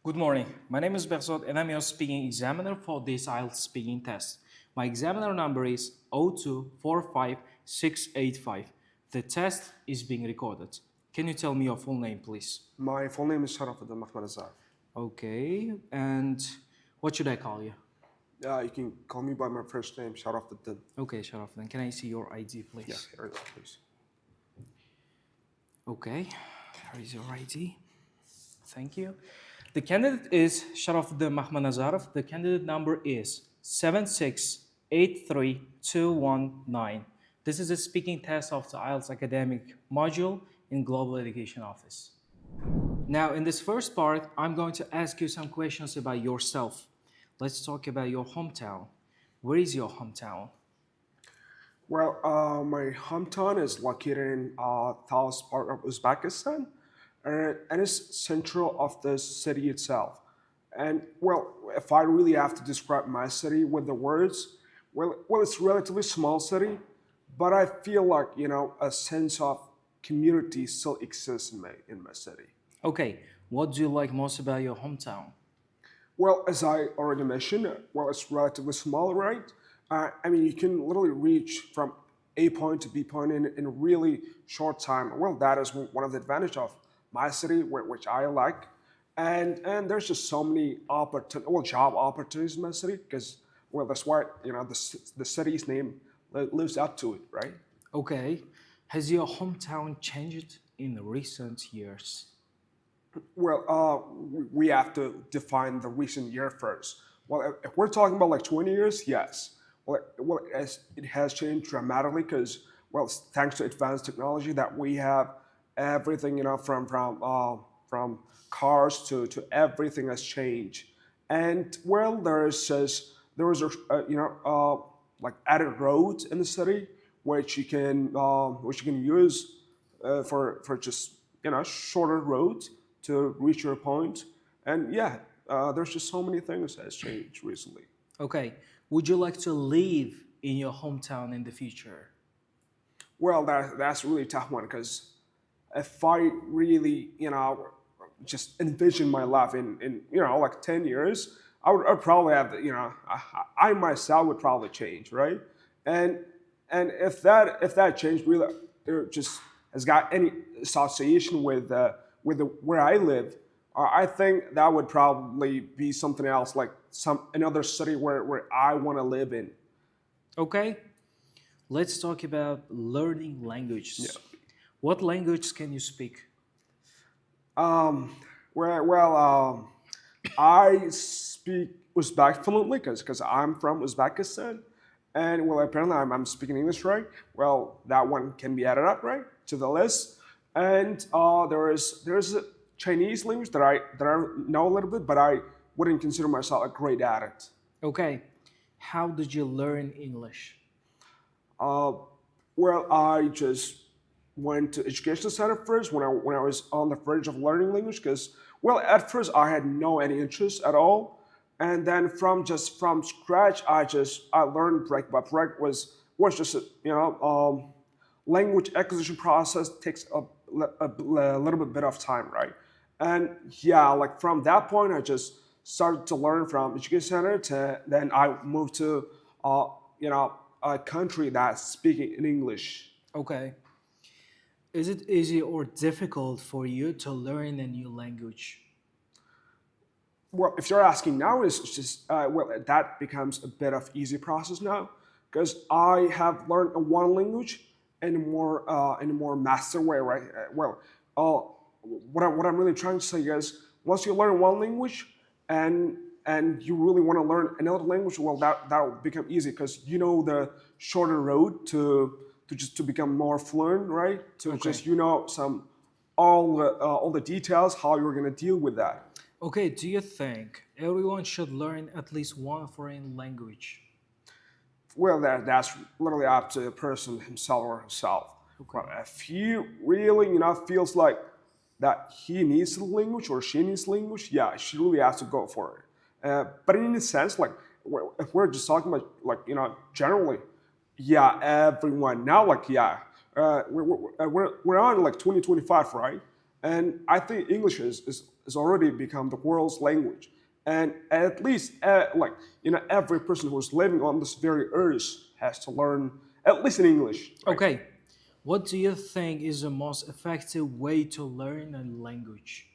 Good morning. My name is Berzot and I'm your speaking examiner for this IELTS speaking test. My examiner number is 0245685. The test is being recorded. Can you tell me your full name, please? My full name is Sharafuddin Mahmoud. Okay, and what should I call you? You can call me by my first name, Sharafuddin. Okay, Sharaf, then can I see your ID, please? Yeah, here it is, please. Okay, here is your ID. Thank you. The candidate is Sharafuddin Mahmoud. The candidate number is 7683219. This is a speaking test of the IELTS academic module in Global Education Office. Now, in this first part, I'm going to ask you some questions about yourself. Let's talk about your hometown. Where is your hometown? Well, my hometown is located in south part of Uzbekistan, and it's central of the city itself. And well, if I really have to describe my city with the words, well, it's a relatively small city, but I feel like a sense of community still exists in my city. Okay, what do you like most about your hometown? Well, as I already mentioned, well, it's relatively small, right? I mean, you can literally reach from A point to B point in a really short time. Well, that is one of the advantage of my city, which I like. And there's just so many job opportunities in my city because, well, that's why, the city's name lives up to it, right? Okay, has your hometown changed in recent years? Well, we have to define the recent year first. Well, if we're talking about like 20 years, yes. It has changed dramatically because, well, thanks to advanced technology that we have, everything from cars to everything has changed. And well, there was like added roads in the city which you can use for just shorter roads to reach your point. And yeah, there's just so many things that has changed recently. Okay, would you like to live in your hometown in the future? Well, that's a really tough one because if I really, just envision my life in like 10 years, I'd probably have, I myself would probably change, right? And and if that change really just has got any association with where I live, I think that would probably be something else, like another city where I want to live in. Okay, let's talk about learning languages. What language can you speak? Um, I speak Uzbek fluently because I'm from Uzbekistan, and well, apparently I'm speaking English right. Well, that one can be added up right to the list, and there is a Chinese language that I know a little bit, but I wouldn't consider myself a great at it. Okay, how did you learn English? Uh, well, I just went to education center first when I was on the verge of learning language because well at first I had no any interest at all, and then from scratch I learned break by break was just language acquisition process takes a little bit of time, right? And yeah, like from that point I just started to learn from education center to then I moved to uh, a country that's speaking in English. Okay, is it easy or difficult for you to learn a new language? Well, if you're asking now, it's just that becomes a bit of easy process now because I have learned one language in a more master way, right? What I'm really trying to say is once you learn one language and and you really want to learn another language, well, that will become easy because you know the shorter road to become more fluent, right? To Okay. just some all the details how you're gonna deal with that. Okay, do you think everyone should learn at least one foreign language? Well, that's literally up to the person himself or herself. Okay. But if he really, feels like that he needs the language or she needs the language, yeah, she really has to go for it. But in a sense, like if we're just talking about like generally, yeah, everyone now, like yeah, we're on like 2025, right? And I think English is already become the world's language. And at least, every person who's living on this very earth has to learn at least in English, right? Okay, what do you think is the most effective way to learn a language?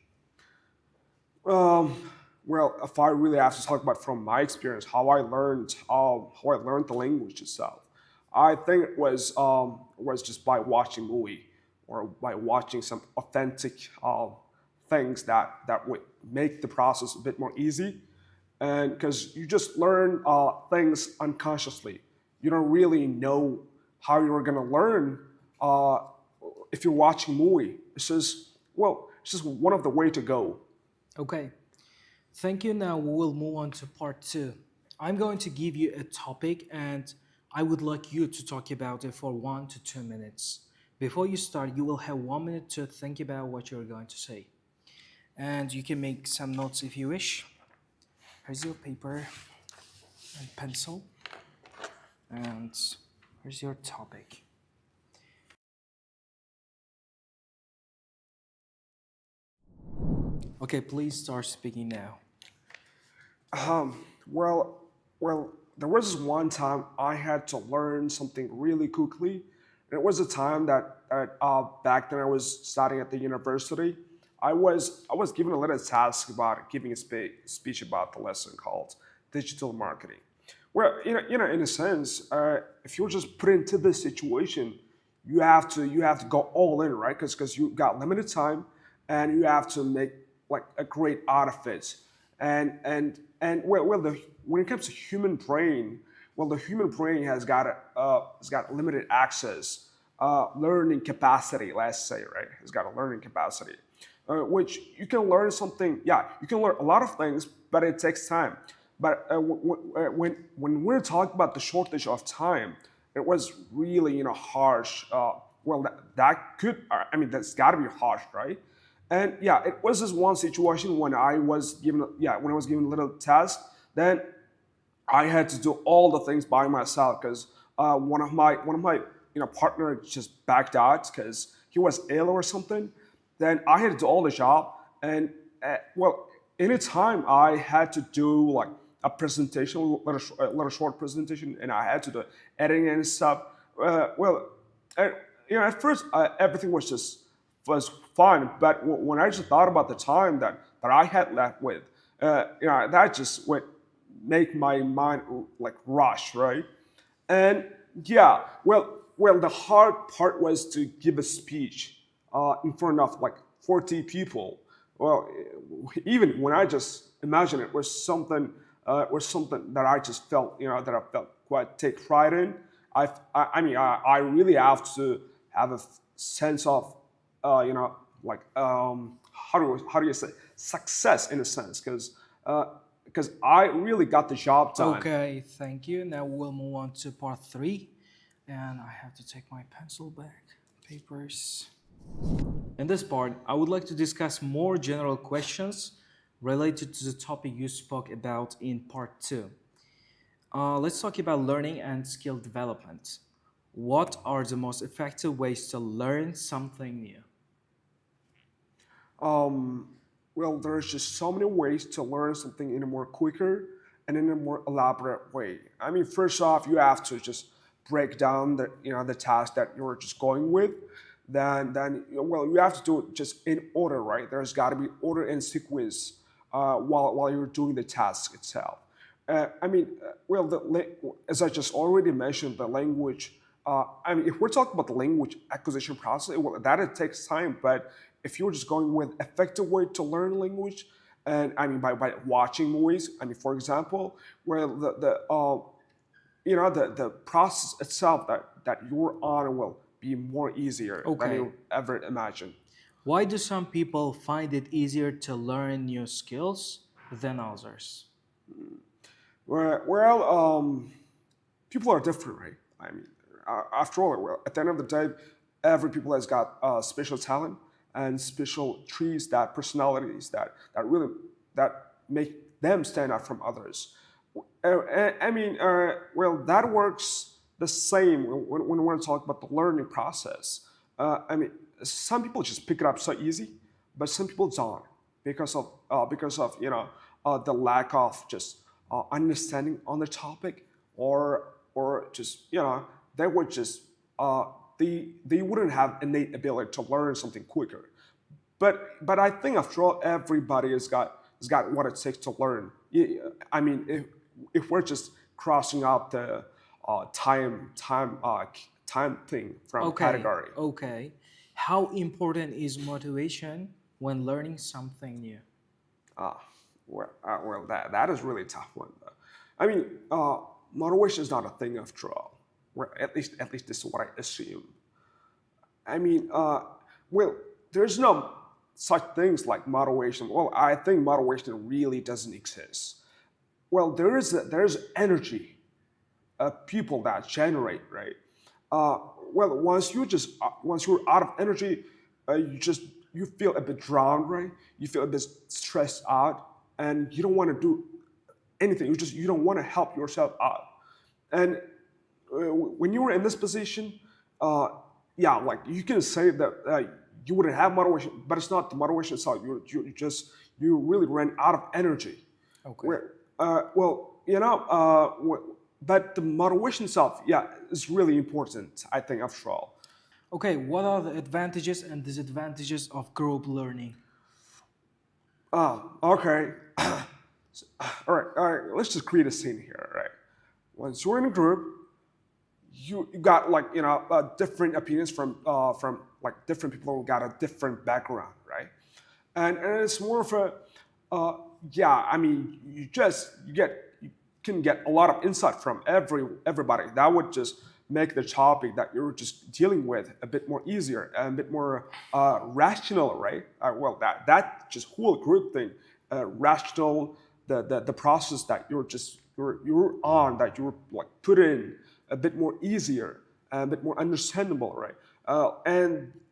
Um, well, if I really have to talk about from my experience, how I learned the language itself, I think it was just by watching movie or by watching some authentic things that would make the process a bit more easy, and because you just learn things unconsciously, you don't really know how you're gonna learn uh, if you're watching movie. It's just one of the way to go. Okay, thank you. Now we will move on to part two. I'm going to give you a topic and I would like you to talk about it for 1 to 2 minutes. Before you start, you will have 1 minute to think about what you're going to say. And you can make some notes if you wish. Here's your paper and pencil. And here's your topic. Okay, please start speaking now. Well, there was this one time I had to learn something really quickly. And it was a time that back then I was studying at the university. I was given a little task about giving a speech about the lesson called digital marketing. Well, in a sense, if you're just put into this situation, you have to go all in, right? Because you got limited time, and you have to make like a great out of it. When it comes to human brain, well, the human brain has got limited access, learning capacity. Let's say, right? It's got a learning capacity, which you can learn something. Yeah, you can learn a lot of things, but it takes time. But when we're talking about the shortage of time, it was really harsh. That could I mean that's got to be harsh, right? And yeah, it was this one situation when I was given a little task. Then I had to do all the things by myself because one of my partner just backed out because he was ill or something. Then I had to do all the job, and in a time I had to do like a presentation, a little short presentation, and I had to do editing and stuff. Uh, at first everything was fine, but when I just thought about the time that I had left with, that just would make my mind like rush, right? And yeah, the hard part was to give a speech in front of like 40 people. Well, even when I just imagine it was something that I just felt, that I felt quite take pride in. I really have to have a sense of, how do you say success in a sense, because I really got the job done. Okay, thank you. Now we'll move on to part three. And I have to take my pencil back, papers. In this part, I would like to discuss more general questions related to the topic you spoke about in part two. Let's talk about learning and skill development. What are the most effective ways to learn something new? Um, there's just so many ways to learn something in a more quicker and in a more elaborate way. I mean, first off, you have to just break down the task that you're just going with. Then you have to do it just in order, right? There's got to be order and sequence while you're doing the task itself. As I just already mentioned, the language. If we're talking about the language acquisition process, that it takes time. But if you're just going with effective way to learn language, and by watching movies, for example, where the process itself that you're on will be more easier than Okay. you ever imagine. Why do some people find it easier to learn new skills than others? Well, people are different, right? After all, at the end of the day, every people has got special talent and special trees, that personalities that really that make them stand out from others. That works the same when we're talking about the learning process. Some people just pick it up so easy, but some people don't because of the lack of just understanding on the topic, or just they would just they wouldn't have innate ability to learn something quicker. But I think after all, everybody has got what it takes to learn. I mean, if we're just crossing out the time thing from Okay, category. okay. How important is motivation when learning something new? Ah, well, that is really a tough one, though. I mean, motivation is not a thing after all. Well, at least this is what I assume. I mean, well, there's no such things like motivation. Well, I think motivation really doesn't exist. Well, there's energy, people that generate, right? Uh, well, once you're out of energy, you feel a bit drowned, right? You feel a bit stressed out, and you don't want to do anything. You don't want to help yourself out. And when you were in this position, uh, yeah, like you can say that you wouldn't have motivation, but it's not the motivation itself. You really ran out of energy. Okay. Where, well, but the motivation itself, yeah, is really important. I think after all. Okay, what are the advantages and disadvantages of group learning? Okay. All right. Let's just create a scene here, right? Once you're in a group, you got like different opinions from like different people who got a different background, right? And it's more of a yeah. I mean, you can get a lot of insight from everybody. That would just make the topic that you're just dealing with a bit more easier and a bit more rational, right? Well, that just whole group thing, rational, the process that you're on, that you're like put in a bit more easier and a bit more understandable, right?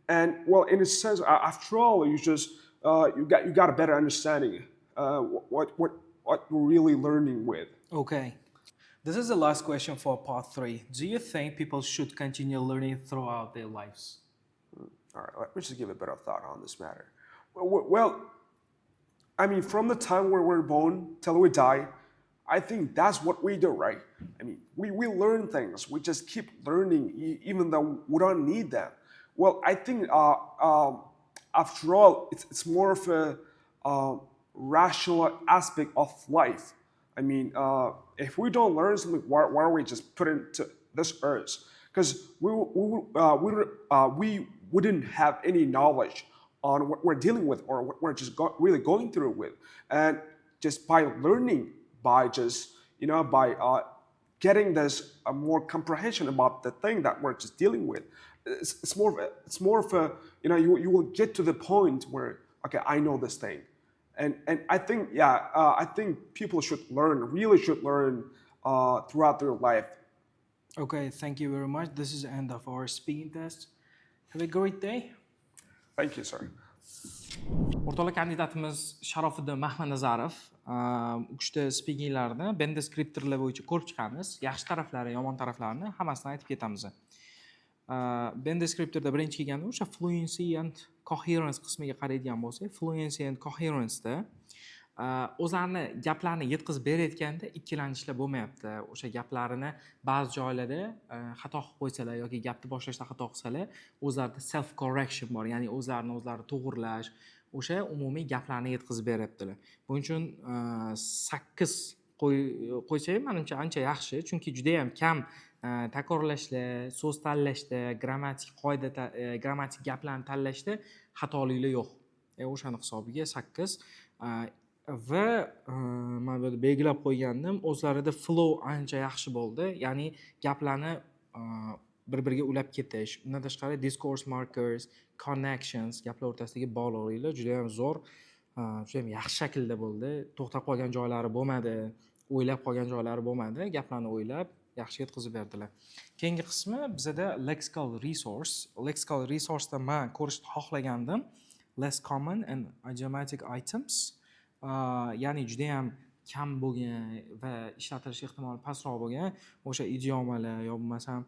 And well, in a sense, after all, you got a better understanding what you're really learning with. Okay. This is the last question for part 3. Do you think people should continue learning throughout their lives? All right, let me just give a bit of thought on this matter. Well, I mean, from the time where we're born till we die, I think that's what we do, right? I mean, we learn things. We just keep learning, even though we don't need them. Well, I think after all, it's more of a rational aspect of life. I mean, if we don't learn something, why are we just put into this earth? Because we wouldn't have any knowledge on what we're dealing with or what we're just really going through with. And just by learning, by just, by getting this more comprehension about the thing that we're just dealing with, it's more of a, you will get to the point where, okay, I know this thing. And I think, yeah, I think people really should learn throughout their life. Okay, thank you very much. This is the end of our speaking test. Have a great day. Thank you, sir. O'rtoqli kandidatimiz Sharofiddin Mahmanazarov uchta speakinglarni bend descriptorlar bo'yicha ko'rib chiqamiz. Yaxshi taraflari, yomon taraflarini hammasini aytib ketamiz. Bend descriptorda birinchi kelganda o'sha fluency and coherence qismiga qaraydigan bo'lsak, fluency and coherence da o'zlarini gaplarni yetkazib berayotganda ikkilanishlar bo'lmayapti. O'sha gaplarini ba'zi joylarda xato qilib qo'ysalar yoki gapni boshlashda xato qilsalar, o'zlarida self correction bor, ya'ni o'zlarini to'g'irlash, o'sha umumiy gaplarni yetkazib beryaptilar. Buning uchun 8 qo'ysak, menimcha ancha yaxshi, chunki juda ham kam takrorlashlar, so'z tanlashda, grammatik gaplarni tanlashda xatoliklar yo'q. O'shani hisobiga 8. Va men bu yerda belgilab qo'ygandim, o'zlarida flow ancha yaxshi bo'ldi, ya'ni gaplarni bir-biriga ulab ketish. Undan tashqari discourse markers, connections, gaplar o'rtasidagi bog'liqliklar juda ham zo'r, juda ham yaxshi shaklda bo'ldi. To'xtab qolgan joylari bo'lmadi, o'ylab qolgan joylari bo'lmadi. Gaplarni o'ylab yaxshi yetkazib berdilar. Keyingi qismi bizda lexical resource. Lexical resource da men ko'rishni xohlagandim less common and idiomatic items. Ya'ni juda ham kam bo'lgan va ishlatilish ehtimoli pastroq bo'lgan o'sha idiomalar yo bo'lmasam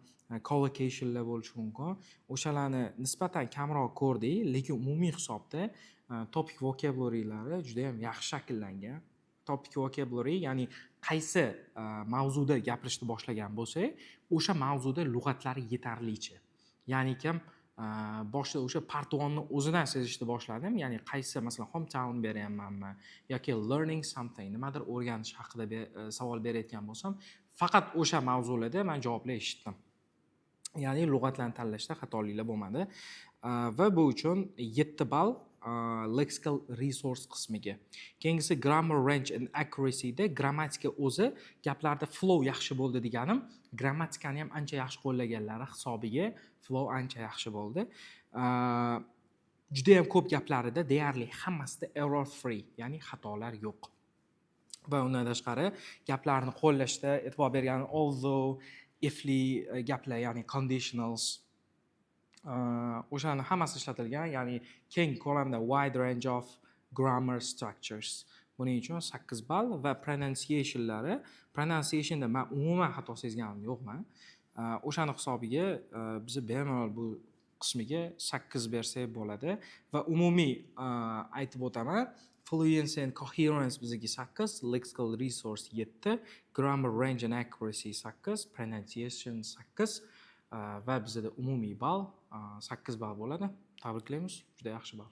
collocationlar bo'lishi mumkin. O'shalarni nisbatan kamroq ko'rdik, lekin umumiy hisobda topic vocabulary'lari juda ham yaxshi shakllangan. Topic vocabulary, ya'ni qaysi mavzuda gapirishni boshlagan bo'lsak, o'sha mavzuda lug'atlari yetarlicha. Ya'ni kim boshida o'sha partuvonni o'zidan sezishni boshladim. Ya'ni qaysi, masalan, hometown beryapmanmi yoki learning something, nimadir o'rganish haqida savol berayotgan bo'lsam, faqat o'sha mavzularda men javoblar eshitdim. Ya'ni lug'atlarni tanlashda xatoliklar bo'lmadi. Va bu uchun 7 ball lexical resource qismiga. Keyingisi grammar range and accuracy da grammatika o'zi gaplarda flow yaxshi bo'ldi deganim, grammatikani ham ancha yaxshi qo'llaganlari hisobiga flow ancha yaxshi bo'ldi. Juda ham ko'p gaplarida deyarli hammasida error free, ya'ni xatolar yo'q. Va undan tashqari gaplarni qo'llashda e'tibor berganim although, ifly gaplar, ya'ni conditionals, o'shani hammasi ishlatilgan, ya'ni keng ko'lamda wide range of grammar structures. Buning uchun 8 ball va pronunciationlari, pronunciationda men umuman xato sezganim yo'qman. O'shani hisobiga biz bemalol bu qismiga 8 bersak bo'ladi va umumiy aytib o'taman, fluency and coherence bizga 8, lexical resource 7, grammar range and accuracy 8, pronunciation 8 va bizda umumiy ball 8 ball bo'ladi. Tabriklaymiz, juda yaxshi ball.